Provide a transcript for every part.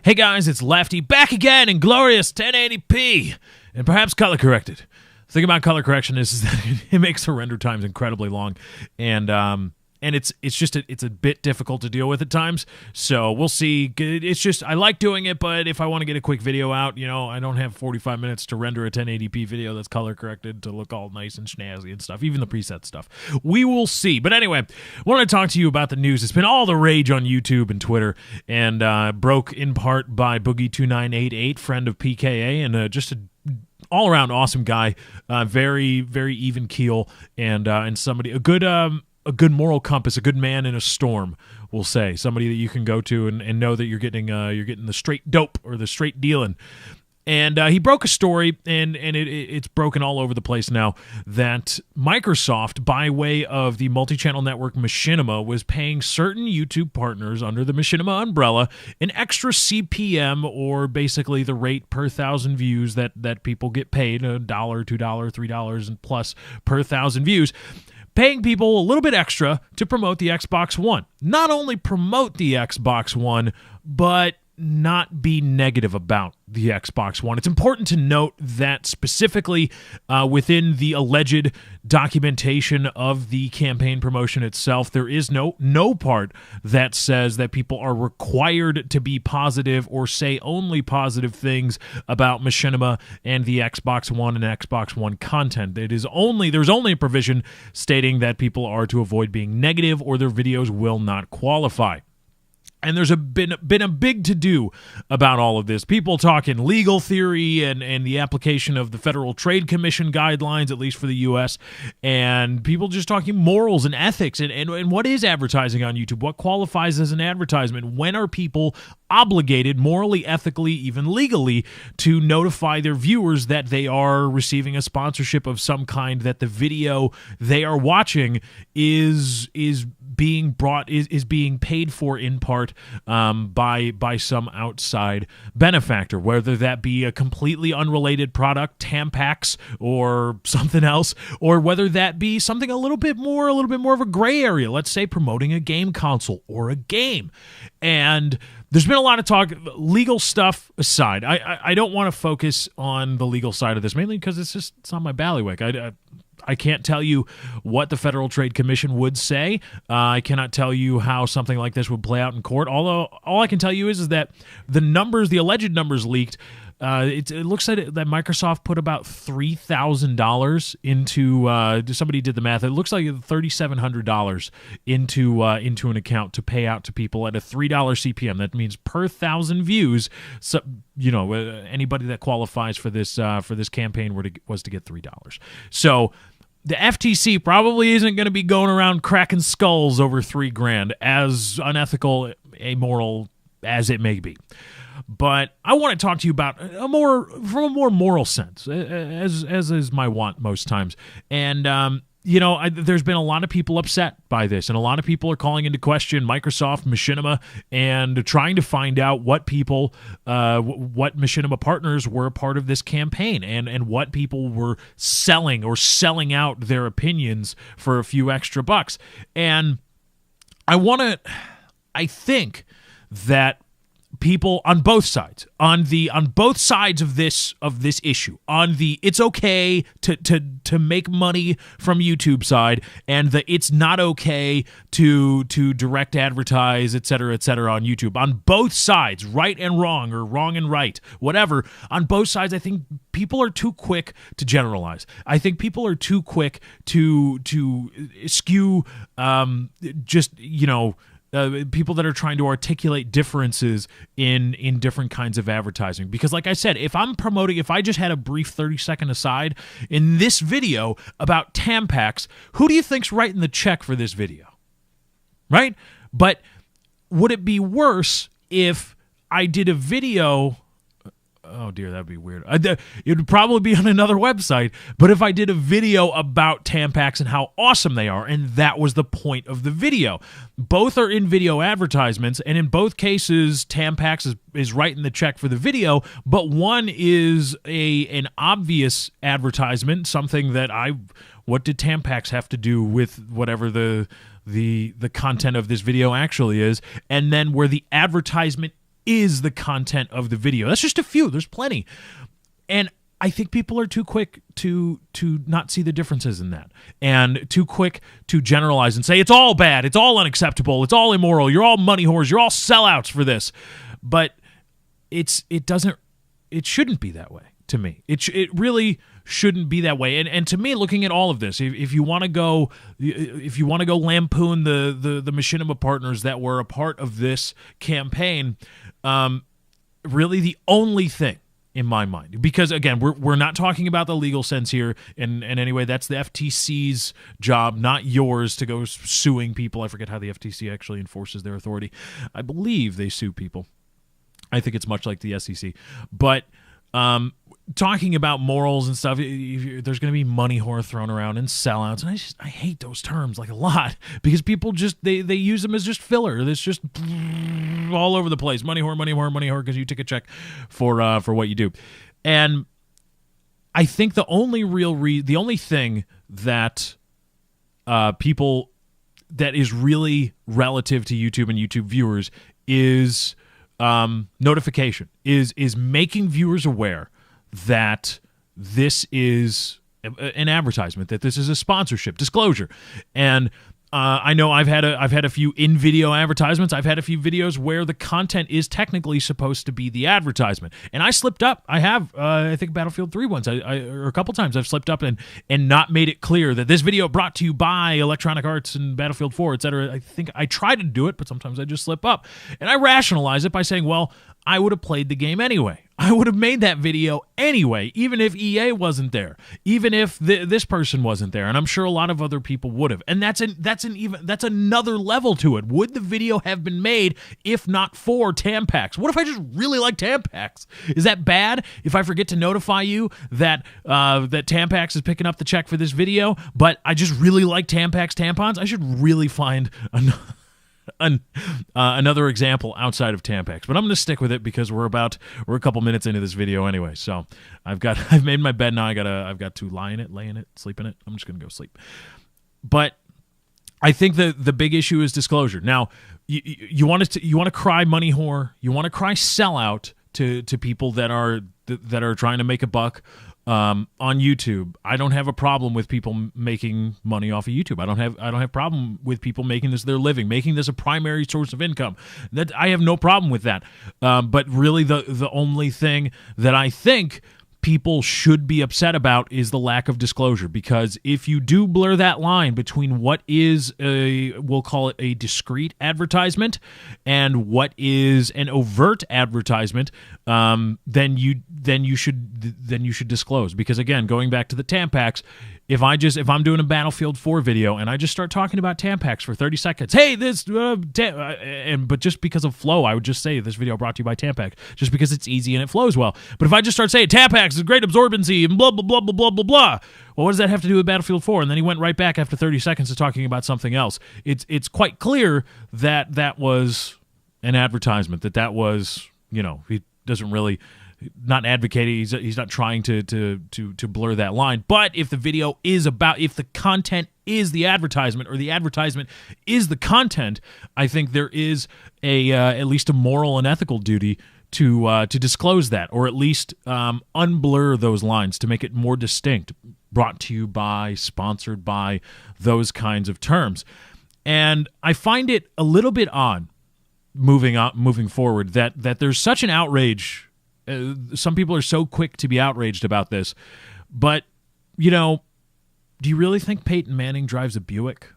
Hey guys, it's Lefty back again in glorious 1080p and perhaps color corrected. The thing about color correction is that it makes the render times incredibly long, and it's a bit difficult to deal with at times. So we'll see. It's just I like doing it, but if I want to get a quick video out, I don't have 45 minutes to render a 1080p video that's color corrected to look all nice and snazzy and stuff, even the preset stuff. We will see. But anyway, I want to talk to you about the news. It's been all the rage on YouTube and Twitter, and broke in part by Boogie2988, friend of PKA, and just a all-around awesome guy, very, very even keel, and somebody a good moral compass, a good man in a storm, we'll say. Somebody that you can go to and know that you're getting the straight dope or the straight dealing. And he broke a story, and it's broken all over the place now, that Microsoft, by way of the multi-channel network Machinima, was paying certain YouTube partners under the Machinima umbrella an extra CPM, or basically the rate per 1,000 views that people get paid, $1, $2, $3 and plus per 1,000 views, paying people a little bit extra to promote the Xbox One. Not only promote the Xbox One, but not be negative about the Xbox One. It's important to note that specifically within the alleged documentation of the campaign promotion itself, there is no part that says that people are required to be positive or say only positive things about Machinima and the Xbox One and Xbox One content. There's only a provision stating that people are to avoid being negative or their videos will not qualify. And there's been a big to-do about all of this. People talking legal theory and the application of the Federal Trade Commission guidelines, at least for the U.S., and people just talking morals and ethics and what is advertising on YouTube? What qualifies as an advertisement? When are people obligated morally, ethically, even legally to notify their viewers that they are receiving a sponsorship of some kind, that the video they are watching is being paid for in part by some outside benefactor, whether that be a completely unrelated product, Tampax, or something else, or whether that be something a little bit more of a gray area. Let's say promoting a game console or a game. And there's been a lot of talk, legal stuff aside. I don't want to focus on the legal side of this, mainly because it's on my bailiwick. I can't tell you what the Federal Trade Commission would say. I cannot tell you how something like this would play out in court. Although all I can tell you is that the alleged numbers leaked. It looks like that Microsoft put about $3,000 into. Somebody did the math. It looks like $3,700 into an account to pay out to people at a $3 CPM. That means per 1,000 views. So anybody that qualifies for this campaign was to get $3. So the FTC probably isn't going to be going around cracking skulls over $3,000, as unethical, amoral as it may be. But I want to talk to you about from a more moral sense, as is my want most times. And there's been a lot of people upset by this, and a lot of people are calling into question Microsoft, Machinima, and trying to find out what Machinima partners were a part of this campaign, and what people were selling out their opinions for a few extra bucks. And I think that people on both sides, on both sides of this issue, on the it's okay to make money from YouTube side, and the it's not okay to direct advertise, etc., on YouTube. On both sides, right and wrong, or wrong and right, whatever. On both sides, I think people are too quick to generalize. I think people are too quick to skew people that are trying to articulate differences in different kinds of advertising. Because like I said, if I just had a brief 30-second aside in this video about Tampax, who do you think's writing the check for this video? Right? But would it be worse if I did a video... Oh, dear, that'd be weird. It would probably be on another website, but if I did a video about Tampax and how awesome they are, and that was the point of the video. Both are in-video advertisements, and in both cases, Tampax is writing the check for the video, but one is an obvious advertisement, something that what did Tampax have to do with whatever the content of this video actually is, and then where the advertisement is the content of the video. That's just a few. There's plenty. And I think people are too quick to not see the differences in that, and too quick to generalize and say it's all bad, it's all unacceptable, it's all immoral, you're all money whores, you're all sellouts for this. But it shouldn't be that way to me. It really shouldn't be that way. And to me, looking at all of this, if you want to go lampoon the Machinima partners that were a part of this campaign, really the only thing in my mind, because again, we're not talking about the legal sense here, and anyway, that's the FTC's job, not yours, to go suing people. I forget how the FTC actually enforces their authority. I believe they sue people. I think it's much like the SEC. But talking about morals and stuff, there's going to be money whore thrown around and sellouts, and I hate those terms like a lot, because people just they use them as just filler. It's just all over the place. Money whore, money whore, money whore, because you take a check for what you do. And I think the only thing that people that is really relative to YouTube and YouTube viewers is notification, is making viewers aware that this is an advertisement, that this is a sponsorship, disclosure. And I know I've had a few in-video advertisements. I've had a few videos where the content is technically supposed to be the advertisement, and I slipped up. I have, I think Battlefield 3 once, or a couple times I've slipped up and not made it clear that this video brought to you by Electronic Arts and Battlefield 4, etc. I think I try to do it, but sometimes I just slip up, and I rationalize it by saying, well, I would have played the game anyway. I would have made that video anyway, even if EA wasn't there, even if this person wasn't there, and I'm sure a lot of other people would have. And that's another level to it. Would the video have been made if not for Tampax? What if I just really like Tampax? Is that bad if I forget to notify you that that Tampax is picking up the check for this video, but I just really like Tampax tampons? I should really find another example outside of Tampax, but I'm going to stick with it because we're a couple minutes into this video anyway. So I've made my bed now. I've got to lie in it, sleep in it. I'm just going to go sleep. But I think the big issue is disclosure. Now, you want to cry money whore, you want to cry sellout to people that are trying to make a buck on YouTube. I don't have a problem with people making money off of YouTube. I don't have problem with people making this their living, making this a primary source of income. That I have no problem with that. But really, the only thing that I think people should be upset about is the lack of disclosure, because if you do blur that line between what is we'll call it a discreet advertisement and what is an overt advertisement, then you should disclose. Because again, going back to the Tampax, if I'm doing a Battlefield 4 video and I just start talking about Tampax for 30 seconds, hey, this but just because of flow, I would just say this video brought to you by Tampax, just because it's easy and it flows well. But if I just start saying Tampax is great absorbency and blah blah blah blah blah blah blah, well, what does that have to do with Battlefield 4? And then he went right back after 30 seconds to talking about something else. It's quite clear that was an advertisement. That was, he doesn't really. Not advocating, he's not trying to blur that line. But if the video is if the content is the advertisement, or the advertisement is the content, I think there is at least a moral and ethical duty to disclose that, or at least unblur those lines to make it more distinct. Brought to you by, sponsored by, those kinds of terms. And I find it a little bit odd moving forward that there's such an outrage. Some people are so quick to be outraged about this, but, do you really think Peyton Manning drives a Buick?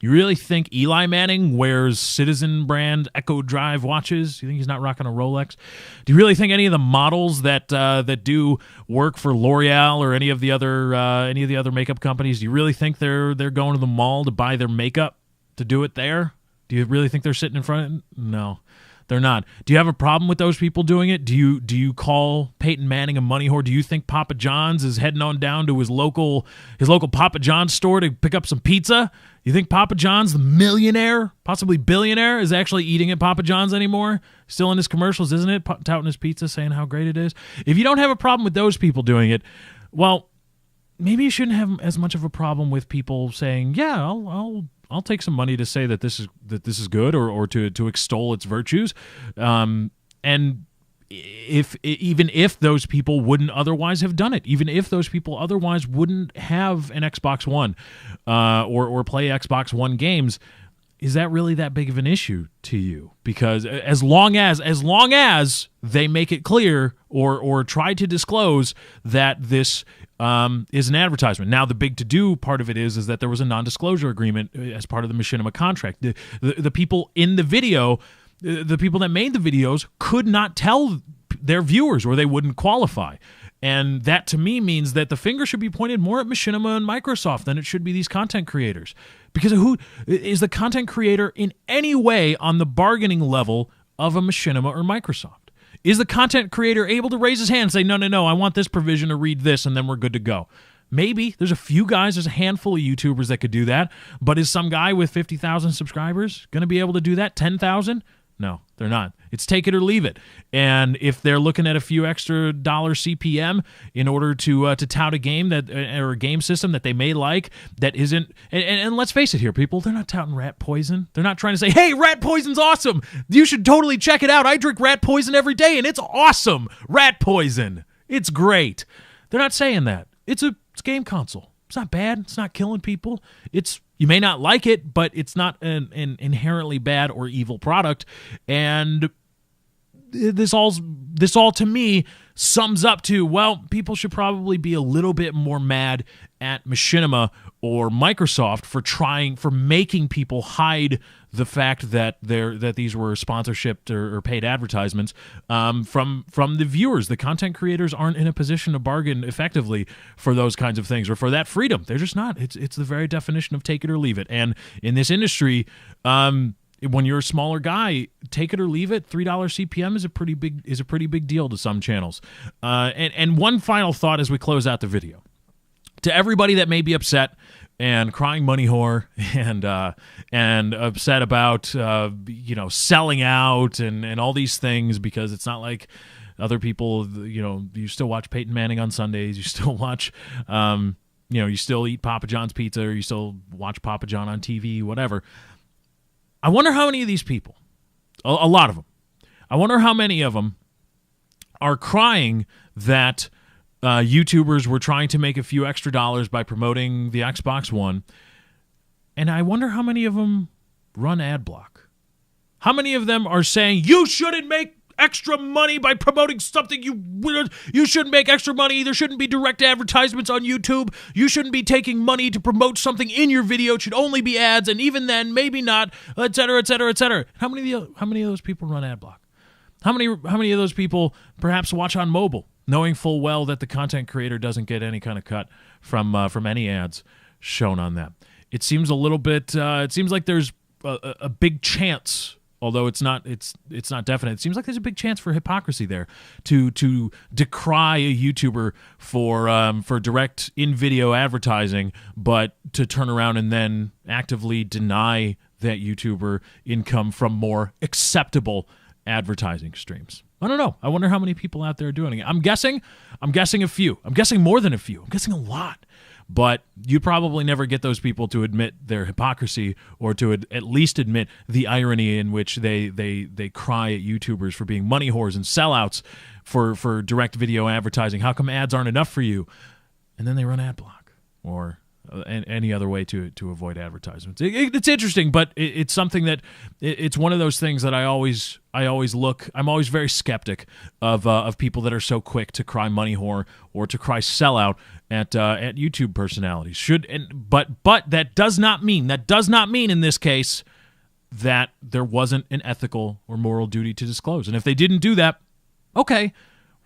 You really think Eli Manning wears Citizen brand Echo Drive watches? You think he's not rocking a Rolex? Do you really think any of the models that do work for L'Oreal or any of the other makeup companies, do you really think they're going to the mall to buy their makeup to do it there? Do you really think they're sitting in front of it? No. They're not. Do you have a problem with those people doing it? Do you call Peyton Manning a money whore? Do you think Papa John's is heading on down to his local Papa John's store to pick up some pizza? You think Papa John's, the millionaire, possibly billionaire, is actually eating at Papa John's anymore? Still in his commercials, isn't it? Touting his pizza, saying how great it is. If you don't have a problem with those people doing it, well, maybe you shouldn't have as much of a problem with people saying, yeah, I'll take some money to say that this is good, or to extol its virtues, and even if those people wouldn't otherwise have done it, even if those people otherwise wouldn't have an Xbox One, or play Xbox One games, is that really that big of an issue to you? Because as long as they make it clear or try to disclose that this is an advertisement. Now, the big to-do part of it is that there was a non-disclosure agreement as part of the Machinima contract. The people in the video, the people that made the videos, could not tell their viewers, or they wouldn't qualify. And that, to me, means that the finger should be pointed more at Machinima and Microsoft than it should be these content creators. Because who is the content creator in any way on the bargaining level of a Machinima or Microsoft? Is the content creator able to raise his hand and say, no, I want this provision to read this, and then we're good to go? Maybe. There's a few guys, there's a handful of YouTubers that could do that. But is some guy with 50,000 subscribers going to be able to do that? 10,000? No, they're not. It's take it or leave it. And if they're looking at a few extra dollars CPM in order to tout a game or a game system that they may like, that isn't, and let's face it here, people, they're not touting rat poison. They're not trying to say, hey, rat poison's awesome. You should totally check it out. I drink rat poison every day, and it's awesome. Rat poison. It's great. They're not saying that. It's a game console. It's not bad. It's not killing people. You may not like it, but it's not an inherently bad or evil product. And this all to me sums up to, well, people should probably be a little bit more mad at Machinima or Microsoft for making people hide the fact that these were sponsorship or paid advertisements from the viewers. The content creators aren't in a position to bargain effectively for those kinds of things or for that freedom. They're just not. It's the very definition of take it or leave it. And in this industry, when you're a smaller guy, take it or leave it. $3 CPM is a pretty big deal to some channels. And one final thought as we close out the video. To everybody that may be upset and crying money whore and upset about selling out and all these things, because it's not like other people, you still watch Peyton Manning on Sundays, you still watch you still eat Papa John's pizza, or you still watch Papa John on TV, whatever. I wonder how many of these people, a lot of them, I wonder how many of them are crying that YouTubers were trying to make a few extra dollars by promoting the Xbox One. And I wonder how many of them run ad block. How many of them are saying, you shouldn't make extra money by promoting something you shouldn't make extra money. There shouldn't be direct advertisements on YouTube. You shouldn't be taking money to promote something in your video. It should only be ads, and even then, maybe not, et cetera, et cetera, et cetera. How many of those people run ad block? How many of those people perhaps watch on mobile, knowing full well that the content creator doesn't get any kind of cut from any ads shown on that? It seems a little bit. It seems like there's a big chance, although it's not definite. It seems like there's a big chance for hypocrisy there, to decry a YouTuber for direct in-video advertising, but to turn around and then actively deny that YouTuber income from more acceptable advertising streams. I don't know. I wonder how many people out there are doing it. I'm guessing a few. I'm guessing more than a few. I'm guessing a lot. But you probably never get those people to admit their hypocrisy, or to at least admit the irony in which they cry at YouTubers for being money whores and sellouts for direct video advertising. How come ads aren't enough for you? And then they run ad block or any other way to avoid advertisements. It's interesting, but it's something that it's one of those things that I always look. I'm always very skeptic of people that are so quick to cry money whore or to cry sellout at YouTube personalities. But that does not mean in this case that there wasn't an ethical or moral duty to disclose. And if they didn't do that, okay,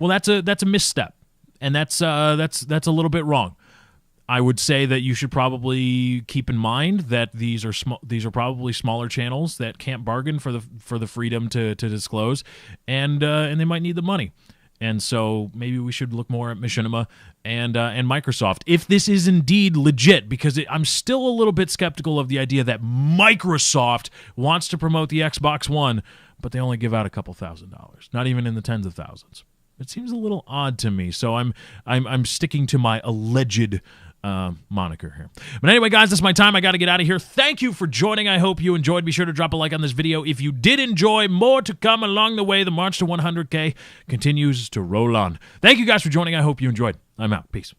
well that's a misstep, and that's a little bit wrong. I would say that you should probably keep in mind that these are probably smaller channels that can't bargain for the freedom to disclose, and they might need the money. And so maybe we should look more at Machinima and Microsoft if this is indeed legit, because I'm still a little bit skeptical of the idea that Microsoft wants to promote the Xbox One, but they only give out a couple $1,000s, not even in the tens of thousands. It seems a little odd to me, so I'm sticking to my alleged moniker here. But anyway, guys, this is my time. I got to get out of here. Thank you for joining. I hope you enjoyed. Be sure to drop a like on this video if you did enjoy. More to come along the way. The march to 100K continues to roll on. Thank you guys for joining. I hope you enjoyed. I'm out. Peace.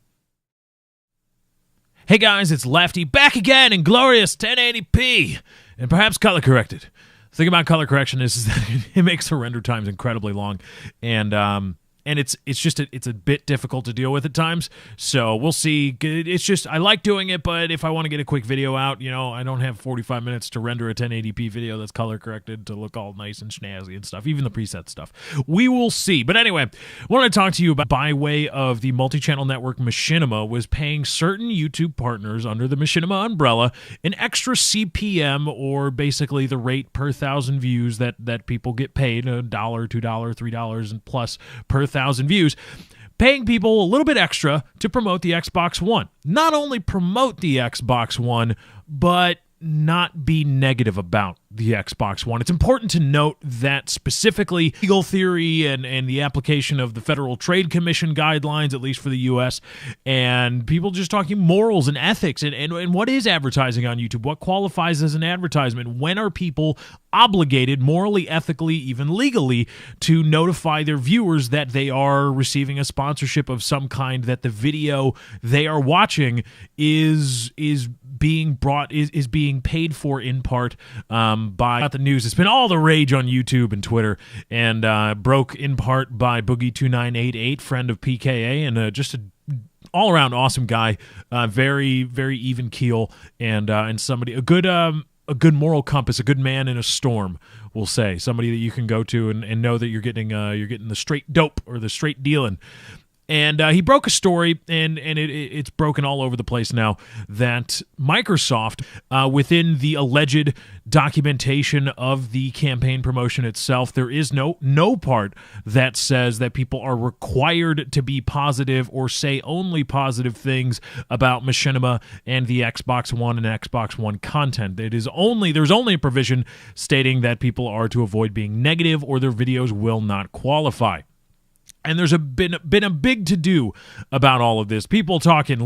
Hey guys, it's Lefty back again in glorious 1080p and perhaps color corrected. The thing about color correction is that it makes the render times incredibly long, and it's just it's a bit difficult to deal with at times. So we'll see. It's just I like doing it, but if I want to get a quick video out, you know, I don't have 45 minutes to render a 1080p video that's color corrected to look all nice and snazzy and stuff. Even the preset stuff. We will see. But anyway, I want to talk to you about by way of the multi-channel network Machinima was paying certain YouTube partners under the Machinima umbrella an extra CPM, or basically the rate per 1,000 views that people get paid, $1, $2, $3 and plus per 1,000 views, paying people a little bit extra to promote the Xbox One. Not only promote the Xbox One, but not be negative about the Xbox One. It's important to note that specifically legal theory and the application of the Federal Trade Commission guidelines, at least for the U.S., and people just talking morals and ethics and what is advertising on YouTube? What qualifies as an advertisement? When are people obligated morally, ethically, even legally to notify their viewers that they are receiving a sponsorship of some kind, that the video they are watching is being paid for in part by the news. It's been all the rage on YouTube and Twitter, and broke in part by Boogie2988, friend of PKA, and just a all-around awesome guy, very, very even keel, and somebody, a good moral compass, a good man in a storm, we'll say, somebody that you can go to and know that you're getting the straight dope or the straight dealing. And he broke a story, and it's broken all over the place now, that Microsoft, within the alleged documentation of the campaign promotion itself, there is no part that says that people are required to be positive or say only positive things about Machinima and the Xbox One and Xbox One content. There's only a provision stating that people are to avoid being negative or their videos will not qualify. And there's been a big to-do about all of this. People talking